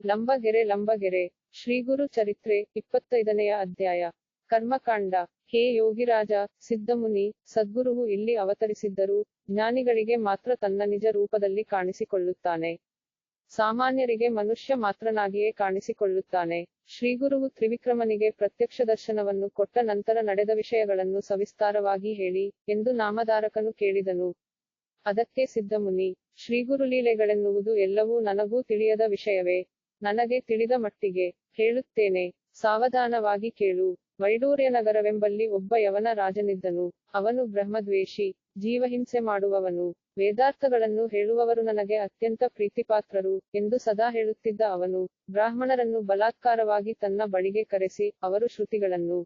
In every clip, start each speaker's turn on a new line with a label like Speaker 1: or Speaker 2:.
Speaker 1: ಲಂಬಗೆರೆ ಲಂಬಗೆರೆ ಶ್ರೀಗುರು ಚರಿತ್ರೆ 25ನೆಯ ಅಧ್ಯಾಯ ಕರ್ಮಕಾಂಡ. ಹೇ ಯೋಗಿರಾಜ, ಸಿದ್ಧಮುನಿ, ಸದ್ಗುರುವು ಇಲ್ಲಿ ಅವತರಿಸಿದ್ದರೂ ಜ್ಞಾನಿಗಳಿಗೆ ಮಾತ್ರ ತನ್ನ ನಿಜ ರೂಪದಲ್ಲಿ ಕಾಣಿಸಿಕೊಳ್ಳುತ್ತಾನೆ. ಸಾಮಾನ್ಯರಿಗೆ ಮನುಷ್ಯ ಮಾತ್ರನಾಗಿಯೇ ಕಾಣಿಸಿಕೊಳ್ಳುತ್ತಾನೆ. ಶ್ರೀಗುರುವು ತ್ರಿವಿಕ್ರಮನಿಗೆ ಪ್ರತ್ಯಕ್ಷ ದರ್ಶನವನ್ನು ಕೊಟ್ಟ ನಂತರ ನಡೆದ ವಿಷಯಗಳನ್ನು ಸವಿಸ್ತಾರವಾಗಿ ಹೇಳಿ ಎಂದು ನಾಮಧಾರಕನು ಕೇಳಿದನು. ಅದಕ್ಕೆ ಸಿದ್ಧಮುನಿ, ಶ್ರೀಗುರುಲೀಲೆಗಳೆನ್ನುವುದು ಎಲ್ಲವೂ ನನಗೂ ತಿಳಿಯದ ವಿಷಯವೇ. ನನಗೆ ತಿಳಿದ ಮಟ್ಟಿಗೆ ಹೇಳುತ್ತೇನೆ, ಸಾವಧಾನವಾಗಿ ಕೇಳು. ವೈಡೂರ್ಯನಗರವೆಂಬಲ್ಲಿ ಒಬ್ಬ ಯವನ ರಾಜನಿದ್ದನು. ಅವನು ಬ್ರಹ್ಮದ್ವೇಷಿ, ಜೀವಹಿಂಸೆ ಮಾಡುವವನು. ವೇದಾರ್ಥಗಳನ್ನು ಹೇಳುವವರು ನನಗೆ ಅತ್ಯಂತ ಪ್ರೀತಿಪಾತ್ರರು ಎಂದು ಸದಾ ಹೇಳುತ್ತಿದ್ದ ಅವನು ಬ್ರಾಹ್ಮಣರನ್ನು ಬಲಾತ್ಕಾರವಾಗಿ ತನ್ನ ಬಳಿಗೆ ಕರೆಸಿ ಅವರು ಶ್ರುತಿಗಳನ್ನು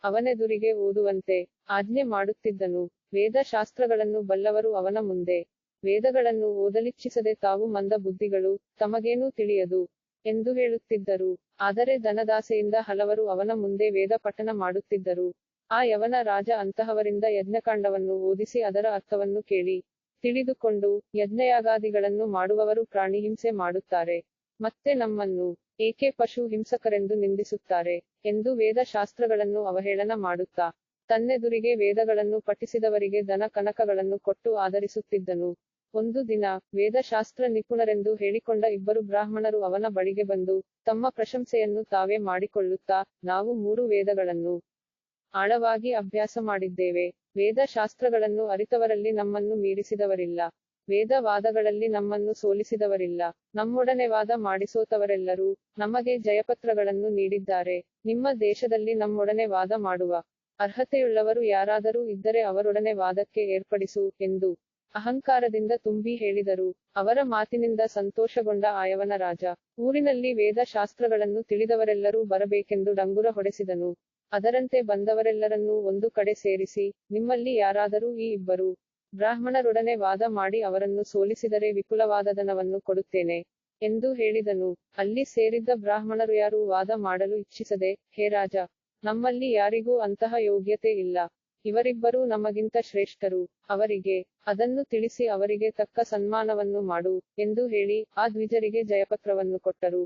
Speaker 1: ಅವನೆದುರಿಗೆ ಓದುವಂತೆ ಆಜ್ಞೆ ಮಾಡುತ್ತಿದ್ದನು. ವೇದ ಶಾಸ್ತ್ರಗಳನ್ನು ಬಲ್ಲವರು ಅವನ ಮುಂದೆ ವೇದಗಳನ್ನು ಓದಲಿಚ್ಛಿಸದೆ ತಾವು ಮಂದ ಬುದ್ಧಿಗಳು, ತಮಗೇನೂ ತಿಳಿಯದು ಎಂದು ಹೇಳುತ್ತಿದ್ದರು. ಆದರೆ ಧನದಾಸೆಯಿಂದ ಹಲವರು ಅವನ ಮುಂದೆ ವೇದ ಪಠಣ ಮಾಡುತ್ತಿದ್ದರು. ಆ ಯವನ ರಾಜ ಅಂತಹವರಿಂದ ಯಜ್ಞಕಾಂಡವನ್ನು ಓದಿಸಿ ಅದರ ಅರ್ಥವನ್ನು ಕೇಳಿ ತಿಳಿದುಕೊಂಡು, ಯಜ್ಞಯಾಗಾದಿಗಳನ್ನು ಮಾಡುವವರು ಪ್ರಾಣಿ ಹಿಂಸೆ ಮಾಡುತ್ತಾರೆ, ಮತ್ತೆ ನಮ್ಮನ್ನು ಏಕೆ ಪಶು ಹಿಂಸಕರೆಂದು ನಿಂದಿಸುತ್ತಾರೆ ಎಂದು ವೇದ ಶಾಸ್ತ್ರಗಳನ್ನು ಅವಹೇಳನ ಮಾಡುತ್ತಾ ತನ್ನೆದುರಿಗೆ ವೇದಗಳನ್ನು ಪಠಿಸಿದವರಿಗೆ ದನ ಕನಕಗಳನ್ನು ಕೊಟ್ಟು ಆದರಿಸುತ್ತಿದ್ದನು. ಒಂದು ದಿನ ವೇದಶಾಸ್ತ್ರ ನಿಪುಣರೆಂದು ಹೇಳಿಕೊಂಡ ಇಬ್ಬರು ಬ್ರಾಹ್ಮಣರು ಅವನ ಬಳಿಗೆ ಬಂದು ತಮ್ಮ ಪ್ರಶಂಸೆಯನ್ನು ತಾವೇ ಮಾಡಿಕೊಳ್ಳುತ್ತಾ, ನಾವು 3 ವೇದಗಳನ್ನು ಆಳವಾಗಿ ಅಭ್ಯಾಸ ಮಾಡಿದ್ದೇವೆ. ವೇದಶಾಸ್ತ್ರಗಳನ್ನು ಅರಿತವರಲ್ಲಿ ನಮ್ಮನ್ನು ಮೀರಿಸಿದವರಿಲ್ಲ. ವೇದ ವಾದಗಳಲ್ಲಿ ನಮ್ಮನ್ನು ಸೋಲಿಸಿದವರಿಲ್ಲ. ನಮ್ಮೊಡನೆ ವಾದ ಮಾಡಿಸೋತವರೆಲ್ಲರೂ ನಮಗೆ ಜಯಪತ್ರಗಳನ್ನು ನೀಡಿದ್ದಾರೆ. ನಿಮ್ಮ ದೇಶದಲ್ಲಿ ನಮ್ಮೊಡನೆ ವಾದ ಮಾಡುವ ಅರ್ಹತೆಯುಳ್ಳವರು ಯಾರಾದರೂ ಇದ್ದರೆ ಅವರೊಡನೆ ವಾದಕ್ಕೆ ಏರ್ಪಡಿಸು ಎಂದು ಅಹಂಕಾರದಿಂದ ತುಂಬಿ ಹೇಳಿದರು. ಅವರ ಮಾತಿನಿಂದ ಸಂತೋಷಗೊಂಡ ಆಯವನ ರಾಜ ಊರಿನಲ್ಲಿ ವೇದ ಶಾಸ್ತ್ರಗಳನ್ನು ತಿಳಿದವರೆಲ್ಲರೂ ಬರಬೇಕೆಂದು ಡಂಗುರ ಹೊಡೆಸಿದನು. ಅದರಂತೆ ಬಂದವರೆಲ್ಲರನ್ನೂ ಒಂದು ಕಡೆ ಸೇರಿಸಿ, ನಿಮ್ಮಲ್ಲಿ ಯಾರಾದರೂ ಈ ಇಬ್ಬರು ಬ್ರಾಹ್ಮಣರೊಡನೆ ವಾದ ಮಾಡಿ ಅವರನ್ನು ಸೋಲಿಸಿದರೆ ವಿಪುಲವಾದ ಧನವನ್ನು ಕೊಡುತ್ತೇನೆ ಎಂದು ಹೇಳಿದನು. ಅಲ್ಲಿ ಸೇರಿದ್ದ ಬ್ರಾಹ್ಮಣರು ಯಾರೂ ವಾದ ಮಾಡಲು ಇಚ್ಛಿಸದೆ, ಹೇ ರಾಜ, ನಮ್ಮಲ್ಲಿ ಯಾರಿಗೂ ಅಂತಹ ಯೋಗ್ಯತೆ ಇಲ್ಲ. ಇವರಿಬ್ಬರೂ ನಮಗಿಂತ ಶ್ರೇಷ್ಠರು. ಅವರಿಗೆ ಅದನ್ನು ತಿಳಿಸಿ ಅವರಿಗೆ ತಕ್ಕ ಸನ್ಮಾನವನ್ನು ಮಾಡು ಎಂದು ಹೇಳಿ ಆ ದ್ವಿಜರಿಗೆ ಜಯಪತ್ರವನ್ನು ಕೊಟ್ಟರು.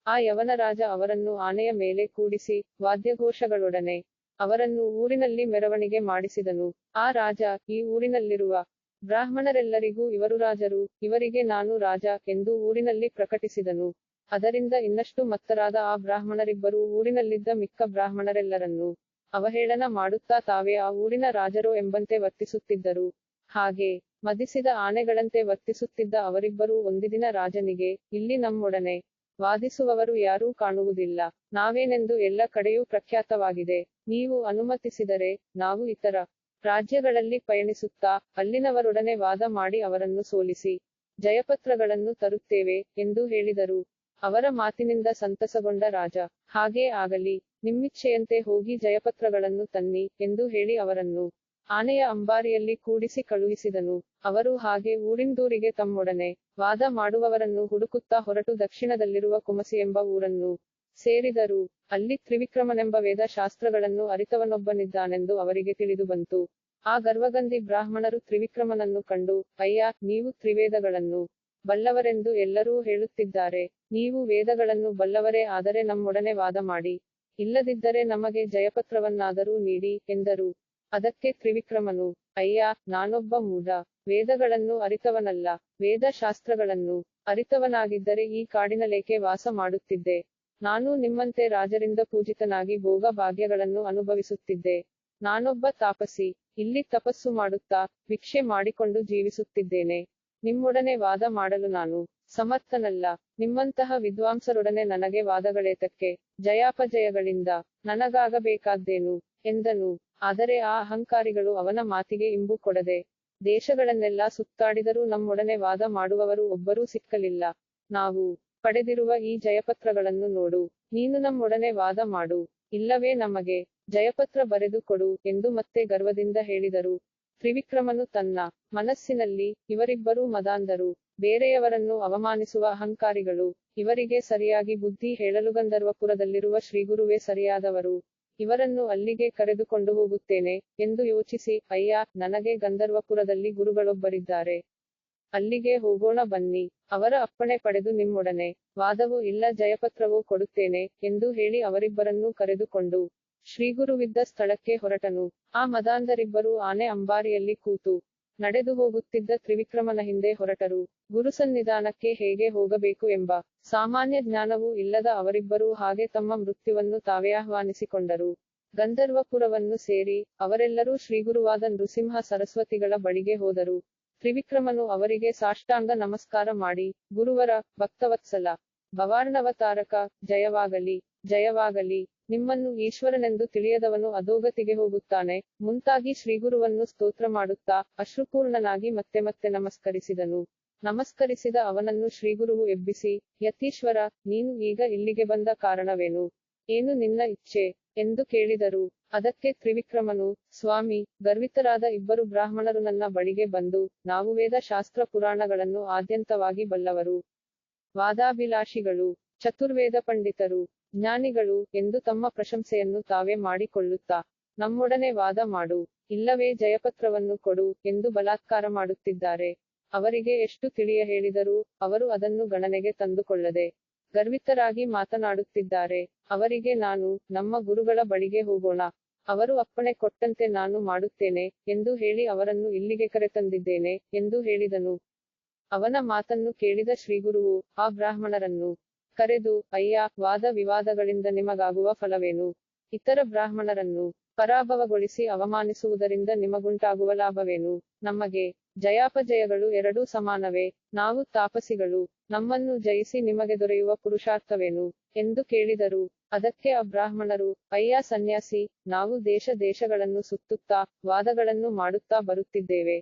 Speaker 1: ಆ ಯವನ ರಾಜ ಅವರನ್ನು ಆನೆಯ ಮೇಲೆ ಕೂಡಿಸಿ ವಾದ್ಯಘೋಷಗಳೊಡನೆ ಅವರನ್ನು ಊರಿನಲ್ಲಿ ಮೆರವಣಿಗೆ ಮಾಡಿಸಿದನು. ಆ ರಾಜ ಈ ಊರಿನಲ್ಲಿರುವ ಬ್ರಾಹ್ಮಣರೆಲ್ಲರಿಗೂ ಇವರು ರಾಜರು, ಇವರಿಗೆ ನಾನು ರಾಜ ಎಂದು ಊರಿನಲ್ಲಿ ಪ್ರಕಟಿಸಿದನು. ಅದರಿಂದ ಇನ್ನಷ್ಟು ಮತ್ತರಾದ ಆ ಬ್ರಾಹ್ಮಣರಿಬ್ಬರೂ ಊರಿನಲ್ಲಿದ್ದ ಮಿಕ್ಕ ಬ್ರಾಹ್ಮಣರೆಲ್ಲರನ್ನೂ ಅವಹೇಳನ ಮಾಡುತ್ತಾ ತಾವೇ ಆ ಊರಿನ ರಾಜರೋ ಎಂಬಂತೆ ವರ್ತಿಸುತ್ತಿದ್ದರು. ಹಾಗೆ ಮದಿಸಿದ ಆನೆಗಳಂತೆ ವರ್ತಿಸುತ್ತಿದ್ದ ಅವರಿಬ್ಬರೂ ಒಂದು ದಿನ ರಾಜನಿಗೆ, ಇಲ್ಲಿ ನಮ್ಮೊಡನೆ ವಾದಿಸುವವರು ಯಾರೂ ಕಾಣುವುದಿಲ್ಲ. ನಾವೇನೆಂದು ಎಲ್ಲ ಕಡೆಯೂ ಪ್ರಖ್ಯಾತವಾಗಿದೆ. ನೀವು ಅನುಮತಿಸಿದರೆ ನಾವು ಇತರ ರಾಜ್ಯಗಳಲ್ಲಿ ಪಯಣಿಸುತ್ತಾ ಅಲ್ಲಿನವರೊಡನೆ ವಾದ ಮಾಡಿ ಅವರನ್ನು ಸೋಲಿಸಿ ಜಯಪತ್ರಗಳನ್ನು ತರುತ್ತೇವೆ ಎಂದು ಹೇಳಿದರು. ಅವರ ಮಾತಿನಿಂದ ಸಂತಸಗೊಂಡ ರಾಜ, ಹಾಗೇ ಆಗಲಿ, ನಿಮ್ಮಿಚ್ಛೆಯಂತೆ ಹೋಗಿ ಜಯಪತ್ರಗಳನ್ನು ತನ್ನಿ ಎಂದು ಹೇಳಿ ಅವರನ್ನು ಆನೆಯ ಅಂಬಾರಿಯಲ್ಲಿ ಕೂಡಿಸಿ ಕಳುಹಿಸಿದನು. ಅವರು ಹಾಗೆ ಊರಿಂದೂರಿಗೆ ತಮ್ಮೊಡನೆ ವಾದ ಮಾಡುವವರನ್ನು ಹುಡುಕುತ್ತಾ ಹೊರಟು ದಕ್ಷಿಣದಲ್ಲಿರುವ ಕುಮಸಿ ಎಂಬ ಊರನ್ನು ಸೇರಿದರು. ಅಲ್ಲಿ ತ್ರಿವಿಕ್ರಮನೆಂಬ ವೇದ ಶಾಸ್ತ್ರಗಳನ್ನು ಅರಿತವನೊಬ್ಬನಿದ್ದಾನೆಂದು ಅವರಿಗೆ ತಿಳಿದುಬಂತು. ಆ ಗರ್ವಗಂಧಿ ಬ್ರಾಹ್ಮಣರು ತ್ರಿವಿಕ್ರಮನನ್ನು ಕಂಡು, ಅಯ್ಯ, ನೀವು ತ್ರಿವೇದಗಳನ್ನು ಬಲ್ಲವರೆಂದು ಎಲ್ಲರೂ ಹೇಳುತ್ತಿದ್ದಾರೆ. ನೀವು ವೇದಗಳನ್ನು ಬಲ್ಲವರೇ ಆದರೆ ನಮ್ಮೊಡನೆ ವಾದ ಮಾಡಿ, ಇಲ್ಲದಿದ್ದರೆ ನಮಗೆ ಜಯಪತ್ರವನ್ನಾದರೂ ನೀಡಿ ಎಂದರು. ಅದಕ್ಕೆ ತ್ರಿವಿಕ್ರಮನು, ಅಯ್ಯ, ನಾನೊಬ್ಬ ಮೂಢ, ವೇದಗಳನ್ನು ಅರಿತವನಲ್ಲ. ವೇದ ಶಾಸ್ತ್ರಗಳನ್ನು ಅರಿತವನಾಗಿದ್ದರೆ ಈ ಕಾಡಿನಲ್ಲೇಕೆ ವಾಸ ಮಾಡುತ್ತಿದ್ದೆ. ನಾನು ನಿಮ್ಮಂತೆ ರಾಜರಿಂದ ಪೂಜಿತನಾಗಿ ಭೋಗ ಭಾಗ್ಯಗಳನ್ನು ಅನುಭವಿಸುತ್ತಿದ್ದೆ. ನಾನೊಬ್ಬ ತಾಪಸಿ, ಇಲ್ಲಿ ತಪಸ್ಸು ಮಾಡುತ್ತಾ ಭಿಕ್ಷೆ ಮಾಡಿಕೊಂಡು ಜೀವಿಸುತ್ತಿದ್ದೇನೆ. ನಿಮ್ಮೊಡನೆ ವಾದ ಮಾಡಲು ನಾನು ಸಮರ್ಥನಲ್ಲ. ನಿಮ್ಮಂತಹ ವಿದ್ವಾಂಸರೊಡನೆ ನನಗೆ ವಾದಗಳೇತಕ್ಕೆ? ಜಯಾಪಜಯಗಳಿಂದ ನನಗಾಗಬೇಕಾದ್ದೇನು ಎಂದನು. ಆದರೆ ಆ ಅಹಂಕಾರಿಗಳು ಅವನ ಮಾತಿಗೆ ಇಂಬು ಕೊಡದೆ ದೇಶಗಳನ್ನೆಲ್ಲ ಸುತ್ತಾಡಿದರೂ ನಮ್ಮೊಡನೆ ವಾದ ಮಾಡುವವರು ಒಬ್ಬರೂ ಸಿಕ್ಕಲಿಲ್ಲ. ನಾವು ಪಡೆದಿರುವ ಈ ಜಯಪತ್ರಗಳನ್ನು ನೋಡು. ನೀನು ನಮ್ಮೊಡನೆ ವಾದ ಮಾಡು, ಇಲ್ಲವೇ ನಮಗೆ ಜಯಪತ್ರ ಬರೆದು ಕೊಡು ಎಂದು ಮತ್ತೆ ಗರ್ವದಿಂದ ಹೇಳಿದರು. ತ್ರಿವಿಕ್ರಮನು ತನ್ನ ಮನಸ್ಸಿನಲ್ಲಿ, ಇವರಿಬ್ಬರೂ ಮದಾಂಧರು, ಬೇರೆಯವರನ್ನು ಅವಮಾನಿಸುವ ಅಹಂಕಾರಿಗಳು. ಇವರಿಗೆ ಸರಿಯಾಗಿ ಬುದ್ಧಿ ಹೇಳಲು ಗಂಧರ್ವಪುರದಲ್ಲಿರುವ ಶ್ರೀಗುರುವೇ ಸರಿಯಾದವರು. ಇವರನ್ನು ಅಲ್ಲಿಗೆ ಕರೆದುಕೊಂಡು ಹೋಗುತ್ತೇನೆ ಎಂದು ಯೋಚಿಸಿ, ಅಯ್ಯ, ನನಗೆ ಗಂಧರ್ವಪುರದಲ್ಲಿ ಗುರುಗಳೊಬ್ಬರಿದ್ದಾರೆ. ಅಲ್ಲಿಗೆ ಹೋಗೋಣ ಬನ್ನಿ. ಅವರ ಅಪ್ಪಣೆ ಪಡೆದು ನಿಮ್ಮೊಡನೆ ವಾದವೂ ಇಲ್ಲ ಜಯಪತ್ರವೂ ಕೊಡುತ್ತೇನೆ, ಎಂದು ಹೇಳಿ ಅವರಿಬ್ಬರನ್ನೂ ಕರೆದುಕೊಂಡು ಶ್ರೀಗುರುವಿದ್ದ ಸ್ಥಳಕ್ಕೆ ಹೊರಟನು. ಆ ಮದಾಂಧರಿಬ್ಬರೂ ಆನೆ ಅಂಬಾರಿಯಲ್ಲಿ ಕೂತು ನಡೆದು ಹೋಗುತ್ತಿದ್ದ ತ್ರಿವಿಕ್ರಮನ ಹಿಂದೆ ಹೊರಟರು. ಗುರುಸನ್ನಿಧಾನಕ್ಕೆ ಹೇಗೆ ಹೋಗಬೇಕು ಎಂಬ ಸಾಮಾನ್ಯ ಜ್ಞಾನವೂ ಇಲ್ಲದ ಅವರಿಬ್ಬರೂ ಹಾಗೆ ತಮ್ಮ ಮೃತ್ಯುವನ್ನು ತಾವೇ ಆಹ್ವಾನಿಸಿಕೊಂಡರು. ಗಂಧರ್ವಪುರವನ್ನು ಸೇರಿ ಅವರೆಲ್ಲರೂ ಶ್ರೀಗುರುವಾದ ನೃಸಿಂಹ ಸರಸ್ವತಿಗಳ ಬಳಿಗೆ ಹೋದರು. ತ್ರಿವಿಕ್ರಮನು ಅವರಿಗೆ ಸಾಷ್ಟಾಂಗ ನಮಸ್ಕಾರ ಮಾಡಿ, ಗುರುವರ, ಭಕ್ತವತ್ಸಲ, ಭವಾರ್ಣವತಾರಕ, ಜಯವಾಗಲಿ, ಜಯವಾಗಲಿ, ನಿಮ್ಮನ್ನು ಈಶ್ವರನೆಂದು ತಿಳಿಯದವನು ಅಧೋಗತಿಗೆ ಹೋಗುತ್ತಾನೆ, ಮುಂತಾಗಿ ಶ್ರೀಗುರುವನ್ನು ಸ್ತೋತ್ರ ಮಾಡುತ್ತಾ ಅಶ್ರುಪೂರ್ಣನಾಗಿ ಮತ್ತೆ ಮತ್ತೆ ನಮಸ್ಕರಿಸಿದನು. ನಮಸ್ಕರಿಸಿದ ಅವನನ್ನು ಶ್ರೀಗುರುವು ಎಬ್ಬಿಸಿ, ಯತೀಶ್ವರ, ನೀನು ಈಗ ಇಲ್ಲಿಗೆ ಬಂದ ಕಾರಣವೇನು? ಏನು ನಿನ್ನ ಇಚ್ಛೆ? ಎಂದು ಕೇಳಿದರು. ಅದಕ್ಕೆ ತ್ರಿವಿಕ್ರಮನು, ಸ್ವಾಮಿ, ಗರ್ವಿತರಾದ ಇಬ್ಬರು ಬ್ರಾಹ್ಮಣರು ನನ್ನ ಬಳಿಗೆ ಬಂದು, ನಾವು ವೇದ ಶಾಸ್ತ್ರ ಪುರಾಣಗಳನ್ನು ಆದ್ಯಂತವಾಗಿ ಬಲ್ಲವರು, ವಾದಾಭಿಲಾಷಿಗಳು, ಚತುರ್ವೇದ ಪಂಡಿತರು, ಜ್ಞಾನಿಗಳು, ಎಂದು ತಮ್ಮ ಪ್ರಶಂಸೆಯನ್ನು ತಾವೇ ಮಾಡಿಕೊಳ್ಳುತ್ತಾ ನಮ್ಮೊಡನೆ ವಾದ ಮಾಡು, ಇಲ್ಲವೇ ಜಯಪತ್ರವನ್ನು ಕೊಡು, ಎಂದು ಬಲಾತ್ಕಾರ ಮಾಡುತ್ತಿದ್ದಾರೆ. ಅವರಿಗೆ ಎಷ್ಟು ತಿಳಿಯ ಹೇಳಿದರೂ ಅವರು ಅದನ್ನು ಗಣನೆಗೆ ತಂದುಕೊಳ್ಳದೆ ಗರ್ವಿತರಾಗಿ ಮಾತನಾಡುತ್ತಿದ್ದಾರೆ. ಅವರಿಗೆ ನಾನು, ನಮ್ಮ ಗುರುಗಳ ಬಳಿಗೆ ಹೋಗೋಣ, ಅವರು ಅಪ್ಪಣೆ ಕೊಟ್ಟಂತೆ ನಾನು ಮಾಡುತ್ತೇನೆ, ಎಂದು ಹೇಳಿ ಅವರನ್ನು ಇಲ್ಲಿಗೆ ಕರೆತಂದಿದ್ದೇನೆ, ಎಂದು ಹೇಳಿದನು. ಅವನ ಮಾತನ್ನು ಕೇಳಿದ ಶ್ರೀಗುರುವು ಆ ಬ್ರಾಹ್ಮಣರನ್ನು ಕರೆದು, ಅಯ್ಯ, ವಾದ ವಿವಾದಗಳಿಂದ ನಿಮಗಾಗುವ ಫಲವೇನು? ಇತರ ಬ್ರಾಹ್ಮಣರನ್ನು ಪರಾಭವಗೊಳಿಸಿ ಅವಮಾನಿಸುವುದರಿಂದ ನಿಮಗುಂಟಾಗುವ ಲಾಭವೇನು? ನಮಗೆ ಜಯಾಪಜಯಗಳು ಎರಡೂ ಸಮಾನವೇ? ನಾವು ತಾಪಸಿಗಳು, ನಮ್ಮನ್ನು ಜಯಿಸಿ ನಿಮಗೆ ದೊರೆಯುವ ಪುರುಷಾರ್ಥವೇನು? ಎಂದು ಕೇಳಿದರು. ಅದಕ್ಕೆ ಆ ಬ್ರಾಹ್ಮಣರು, ಅಯ್ಯ ಸನ್ಯಾಸಿ, ನಾವು ದೇಶ ದೇಶಗಳನ್ನು ಸುತ್ತುತ್ತಾ ವಾದಗಳನ್ನು ಮಾಡುತ್ತಾ ಬರುತ್ತಿದ್ದೇವೆ.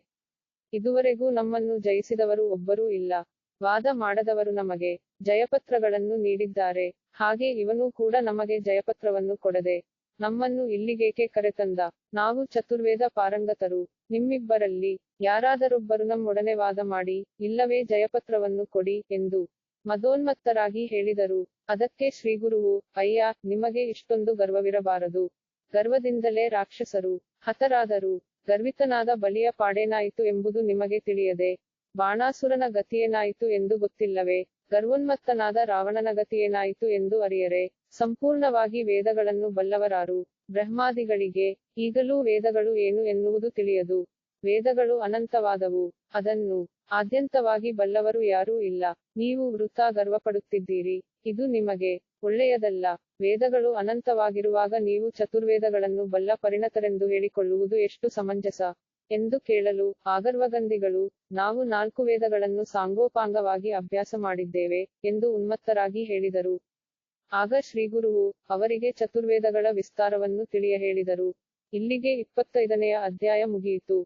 Speaker 1: ಇದುವರೆಗೂ ನಮ್ಮನ್ನು ಜಯಿಸಿದವರು ಒಬ್ಬರೂ ಇಲ್ಲ. ವಾದ ಮಾಡದವರು ನಮಗೆ ಜಯಪತ್ರಗಳನ್ನು ನೀಡಿದ್ದಾರೆ. ಹಾಗೆ ಇವನೂ ಕೂಡ ನಮಗೆ ಜಯಪತ್ರವನ್ನು ಕೊಡದೆ ನಮ್ಮನ್ನು ಇಲ್ಲಿಗೇಕೆ ಕರೆತಂದ? ನಾವು ಚತುರ್ವೇದ ಪಾರಂಗತರು. ನಿಮ್ಮಿಬ್ಬರಲ್ಲಿ ಯಾರಾದರೊಬ್ಬರು ನಮ್ಮೊಡನೆ ವಾದ ಮಾಡಿ, ಇಲ್ಲವೇ ಜಯಪತ್ರವನ್ನು ಕೊಡಿ, ಎಂದು ಮದೋನ್ಮತ್ತರಾಗಿ ಹೇಳಿದರು. ಅದಕ್ಕೆ ಶ್ರೀಗುರುವು, ಅಯ್ಯ, ನಿಮಗೆ ಇಷ್ಟೊಂದು ಗರ್ವವಿರಬಾರದು. ಗರ್ವದಿಂದಲೇ ರಾಕ್ಷಸರು ಹತರಾದರು. ಗರ್ವಿತನಾದ ಬಲಿಯ ಪಾಡೇನಾಯಿತು ಎಂಬುದು ನಿಮಗೆ ತಿಳಿಯದೆ, ಬಾಣಾಸುರನ ಗತಿಯೇನಾಯಿತು ಎಂದು ಗೊತ್ತಿಲ್ಲವೇ? ಗರ್ವೋನ್ಮತ್ತನಾದ ರಾವಣನ ಗತಿಯೇನಾಯಿತು ಎಂದು ಅರಿಯರೆ? ಸಂಪೂರ್ಣವಾಗಿ ವೇದಗಳನ್ನು ಬಲ್ಲವರಾರು? ಬ್ರಹ್ಮಾದಿಗಳಿಗೆ ಈಗಲೂ ವೇದಗಳು ಏನು ಎನ್ನುವುದು ತಿಳಿಯದು. ವೇದಗಳು ಅನಂತವಾದವು, ಅದನ್ನು ಆದ್ಯಂತವಾಗಿ ಬಲ್ಲವರು ಯಾರೂ ಇಲ್ಲ. ನೀವು ವೃಥಾ ಗರ್ವಪಡುತ್ತಿದ್ದೀರಿ. ಇದು ನಿಮಗೆ ಒಳ್ಳೆಯದಲ್ಲ. ವೇದಗಳು ಅನಂತವಾಗಿರುವಾಗ ನೀವು ಚತುರ್ವೇದಗಳನ್ನು ಬಲ್ಲ ಪರಿಣತರೆಂದು ಹೇಳಿಕೊಳ್ಳುವುದು ಎಷ್ಟು ಸಮಂಜಸ? ಎಂದು ಕೇಳಲು, ಆಗರ್ವಗಂಧಿಗಳು, ನಾವು 4 ವೇದಗಳನ್ನು ಸಾಂಗೋಪಾಂಗವಾಗಿ ಅಭ್ಯಾಸ ಮಾಡಿದ್ದೇವೆ, ಎಂದು ಉನ್ಮತ್ತರಾಗಿ ಹೇಳಿದರು. ಆಗ ಶ್ರೀಗುರುವು ಅವರಿಗೆ ಚತುರ್ವೇದಗಳ ವಿಸ್ತಾರವನ್ನು ತಿಳಿಯ ಹೇಳಿದರು. ಇಲ್ಲಿಗೆ 25ನೆಯ ಅಧ್ಯಾಯ ಮುಗಿಯಿತು.